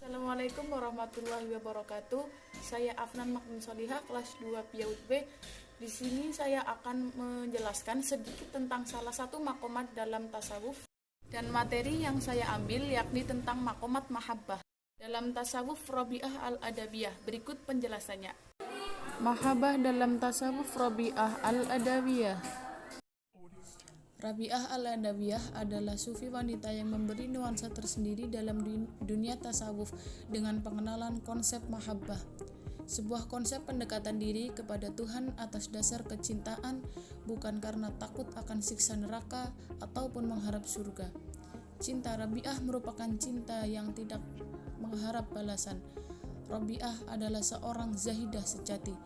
Assalamualaikum warahmatullahi wabarakatuh. Saya Afnan Makmun Solihah, kelas 2 PIAUD B. Di sini saya akan menjelaskan sedikit tentang salah satu makomat dalam tasawuf dan materi yang saya ambil yakni tentang makomat mahabbah. Dalam tasawuf Rabi'ah al-Adawiyah, berikut penjelasannya. Mahabbah dalam tasawuf Rabi'ah al-Adawiyah. Rabi'ah al-Adawiyah adalah sufi wanita yang memberi nuansa tersendiri dalam dunia tasawuf dengan pengenalan konsep mahabbah, sebuah konsep pendekatan diri kepada Tuhan atas dasar kecintaan, bukan karena takut akan siksa neraka ataupun mengharap surga. Cinta Rabi'ah merupakan cinta yang tidak mengharap balasan. Rabi'ah adalah seorang zahidah sejati.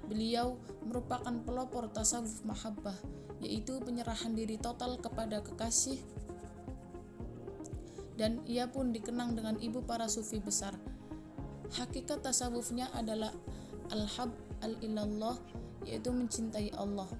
Beliau merupakan pelopor tasawuf mahabbah, yaitu penyerahan diri total kepada kekasih, dan ia pun dikenang dengan ibu para sufi besar. Hakikat tasawufnya adalah al-hab al-ilallah, yaitu mencintai Allah.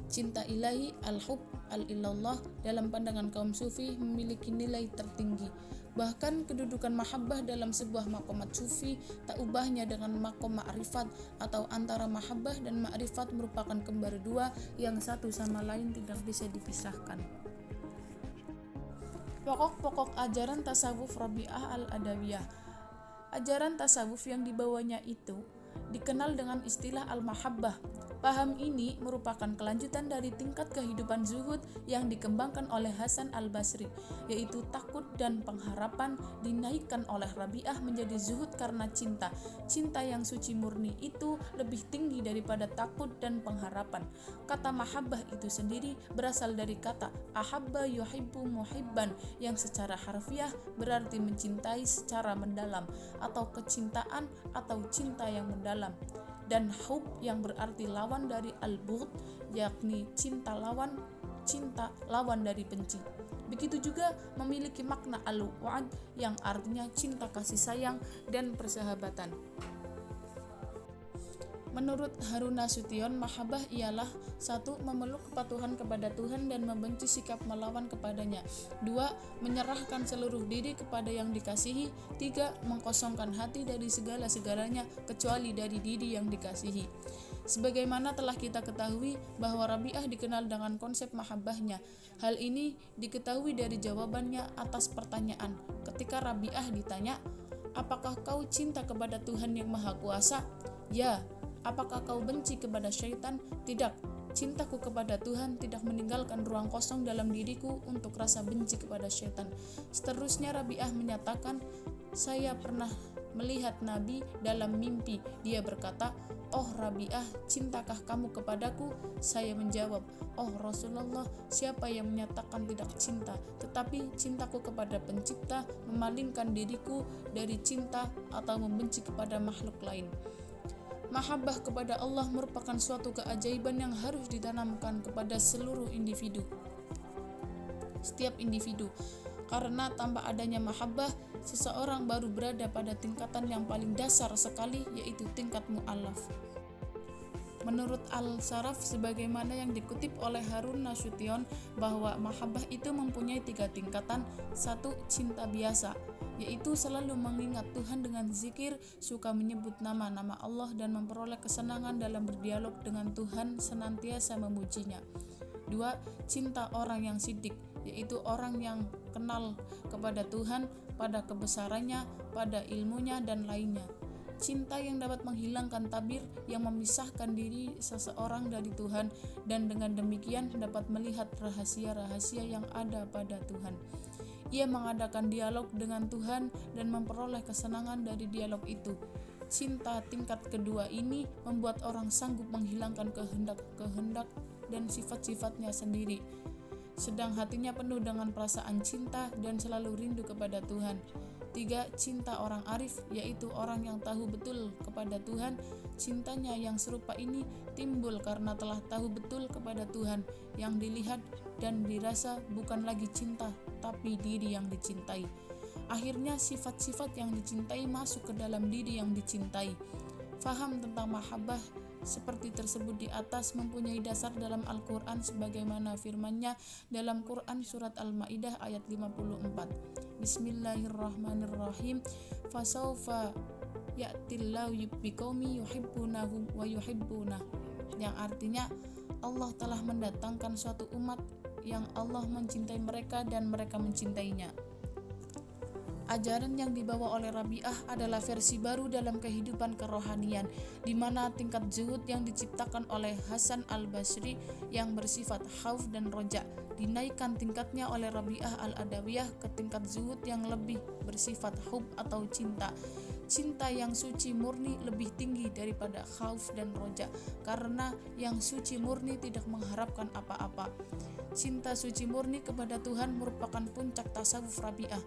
Cinta ilahi al-hub al-ilallah dalam pandangan kaum sufi memiliki nilai tertinggi. Bahkan kedudukan mahabbah dalam sebuah makomat sufi tak ubahnya dengan makom ma'rifat, atau antara mahabbah dan ma'rifat merupakan kembar dua yang satu sama lain tidak bisa dipisahkan. Pokok-pokok ajaran tasawuf Rabi'ah al-Adawiyah. Ajaran tasawuf yang dibawanya itu dikenal dengan istilah al-mahabbah. Paham ini merupakan kelanjutan dari tingkat kehidupan zuhud yang dikembangkan oleh Hasan al-Basri, yaitu takut dan pengharapan dinaikkan oleh Rabi'ah menjadi zuhud karena cinta. Cinta yang suci murni itu lebih tinggi daripada takut dan pengharapan. Kata mahabbah itu sendiri berasal dari kata ahabba yuhibbu muhibban, yang secara harfiah berarti mencintai secara mendalam, atau kecintaan atau cinta yang mendalam, dan hub yang berarti lawan dari al-bughd, yakni cinta lawan dari benci. Begitu juga memiliki makna al-wa'd yang artinya cinta kasih sayang dan persahabatan. Menurut Harun Nasution, mahabbah ialah 1. Memeluk kepatuhan kepada Tuhan dan membenci sikap melawan kepadanya. 2. Menyerahkan seluruh diri kepada yang dikasihi. 3. Mengkosongkan hati dari segala-segalanya kecuali dari diri yang dikasihi. Sebagaimana telah kita ketahui bahwa Rabi'ah dikenal dengan konsep mahabbahnya. Hal ini diketahui dari jawabannya atas pertanyaan. Ketika Rabi'ah ditanya, "Apakah kau cinta kepada Tuhan yang Maha Kuasa?" "Ya." "Apakah kau benci kepada syaitan?" "Tidak. Cintaku kepada Tuhan tidak meninggalkan ruang kosong dalam diriku untuk rasa benci kepada syaitan." Seterusnya Rabi'ah menyatakan, "Saya pernah melihat Nabi dalam mimpi. Dia berkata, 'Oh Rabi'ah, cintakah kamu kepadaku?' Saya menjawab, 'Oh Rasulullah, siapa yang menyatakan tidak cinta? Tetapi cintaku kepada pencipta memalingkan diriku dari cinta atau membenci kepada makhluk lain.'" Mahabbah kepada Allah merupakan suatu keajaiban yang harus ditanamkan kepada setiap individu, karena tanpa adanya mahabbah, seseorang baru berada pada tingkatan yang paling dasar sekali, yaitu tingkat mu'allaf. Menurut Al-Saraf, sebagaimana yang dikutip oleh Harun Nasution, bahwa mahabbah itu mempunyai 3 tingkatan. 1. Cinta biasa, yaitu selalu mengingat Tuhan dengan zikir, suka menyebut nama-nama Allah dan memperoleh kesenangan dalam berdialog dengan Tuhan, senantiasa memujinya. 2. Cinta orang yang sidik, yaitu orang yang kenal kepada Tuhan, pada kebesarannya, pada ilmunya, dan lainnya. Cinta yang dapat menghilangkan tabir yang memisahkan diri seseorang dari Tuhan, dan dengan demikian dapat melihat rahasia-rahasia yang ada pada Tuhan. Ia mengadakan dialog dengan Tuhan dan memperoleh kesenangan dari dialog itu. Cinta tingkat kedua ini membuat orang sanggup menghilangkan kehendak-kehendak dan sifat-sifatnya sendiri, sedang hatinya penuh dengan perasaan cinta dan selalu rindu kepada Tuhan. 3. Cinta orang arif, yaitu orang yang tahu betul kepada Tuhan. Cintanya yang serupa ini timbul karena telah tahu betul kepada Tuhan. Yang dilihat dan dirasa bukan lagi cinta, tapi diri yang dicintai. Akhirnya sifat-sifat yang dicintai masuk ke dalam diri yang dicintai. Faham tentang mahabbah seperti tersebut di atas mempunyai dasar dalam Al-Quran sebagaimana firman-Nya dalam Quran surat Al-Maidah ayat 54. Bismillahirrahmanirrahim. Fasaufa ya'tillahu biqaumi yuhibbunahu wa yuhibbunah, yang artinya Allah telah mendatangkan suatu umat yang Allah mencintai mereka dan mereka mencintainya. Ajaran yang dibawa oleh Rabi'ah adalah versi baru dalam kehidupan kerohanian, di mana tingkat zuhud yang diciptakan oleh Hasan al-Basri yang bersifat khauf dan roja dinaikkan tingkatnya oleh Rabi'ah al-Adawiyah ke tingkat zuhud yang lebih bersifat hub atau cinta. Cinta yang suci murni lebih tinggi daripada khauf dan roja, karena yang suci murni tidak mengharapkan apa-apa. Cinta suci murni kepada Tuhan merupakan puncak tasawuf Rabi'ah.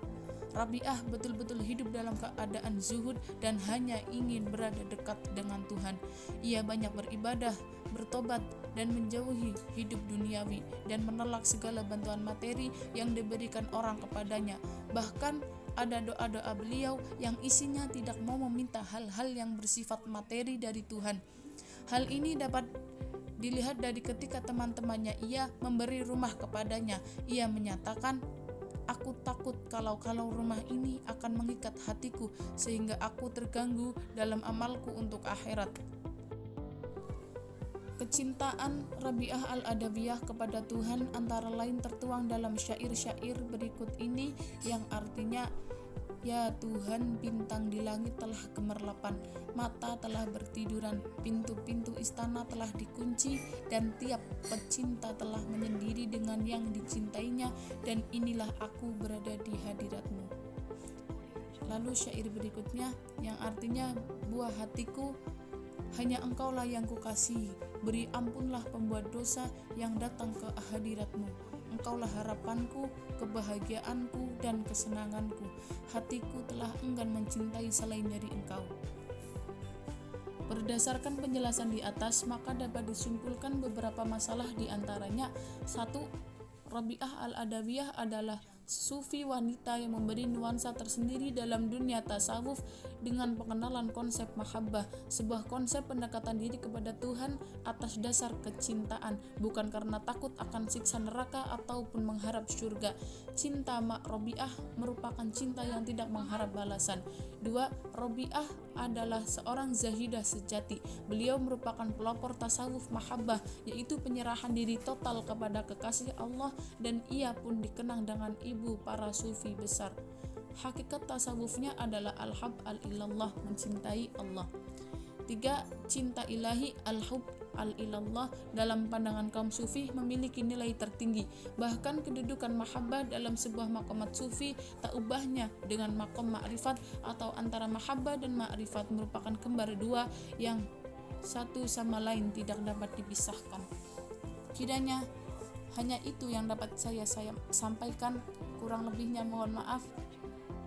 Rabi'ah betul-betul hidup dalam keadaan zuhud dan hanya ingin berada dekat dengan Tuhan. Ia banyak beribadah, bertobat, dan menjauhi hidup duniawi dan menolak segala bantuan materi yang diberikan orang kepadanya. Bahkan ada doa-doa beliau yang isinya tidak mau meminta hal-hal yang bersifat materi dari Tuhan. Hal ini dapat dilihat dari ketika teman-temannya ia memberi rumah kepadanya. Ia menyatakan, "Aku takut kalau rumah ini akan mengikat hatiku sehingga aku terganggu dalam amalku untuk akhirat." Kecintaan Rabi'ah al-Adawiyah kepada Tuhan antara lain tertuang dalam syair-syair berikut ini yang artinya, "Ya Tuhan, bintang di langit telah gemerlapan, mata telah bertiduran, pintu-pintu istana telah dikunci, dan tiap pecinta telah menyendiri dengan yang dicintainya, dan inilah aku berada di hadiratmu." Lalu syair berikutnya yang artinya, "Buah hatiku, hanya engkaulah yang kukasihi, beri ampunlah pembuat dosa yang datang ke hadiratmu. Engkaulah harapanku, kebahagiaanku, dan kesenanganku. Hatiku telah enggan mencintai selain dari engkau." Berdasarkan penjelasan di atas, maka dapat disimpulkan beberapa masalah di antaranya. 1. Rabi'ah al-Adawiyah adalah sufi wanita yang memberi nuansa tersendiri dalam dunia tasawuf dengan pengenalan konsep mahabbah, sebuah konsep pendekatan diri kepada Tuhan atas dasar kecintaan, bukan karena takut akan siksa neraka ataupun mengharap surga. Cinta Rabi'ah merupakan cinta yang tidak mengharap balasan. 2. Rabi'ah adalah seorang zahidah sejati. Beliau merupakan pelopor tasawuf mahabbah, yaitu penyerahan diri total kepada kekasih Allah, dan ia pun dikenang dengan ibu para sufi besar. Hakikat tasawufnya adalah al-hub al-ilallah, mencintai Allah. 3. Cinta ilahi al-hub al-ilallah dalam pandangan kaum sufi memiliki nilai tertinggi. Bahkan kedudukan mahabbah dalam sebuah maqamat sufi tak ubahnya dengan maqam ma'rifat, atau antara mahabbah dan ma'rifat merupakan kembar dua yang satu sama lain tidak dapat dipisahkan. Kiranya hanya itu yang dapat saya sampaikan, kurang lebihnya mohon maaf.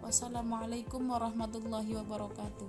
Wassalamualaikum warahmatullahi wabarakatuh.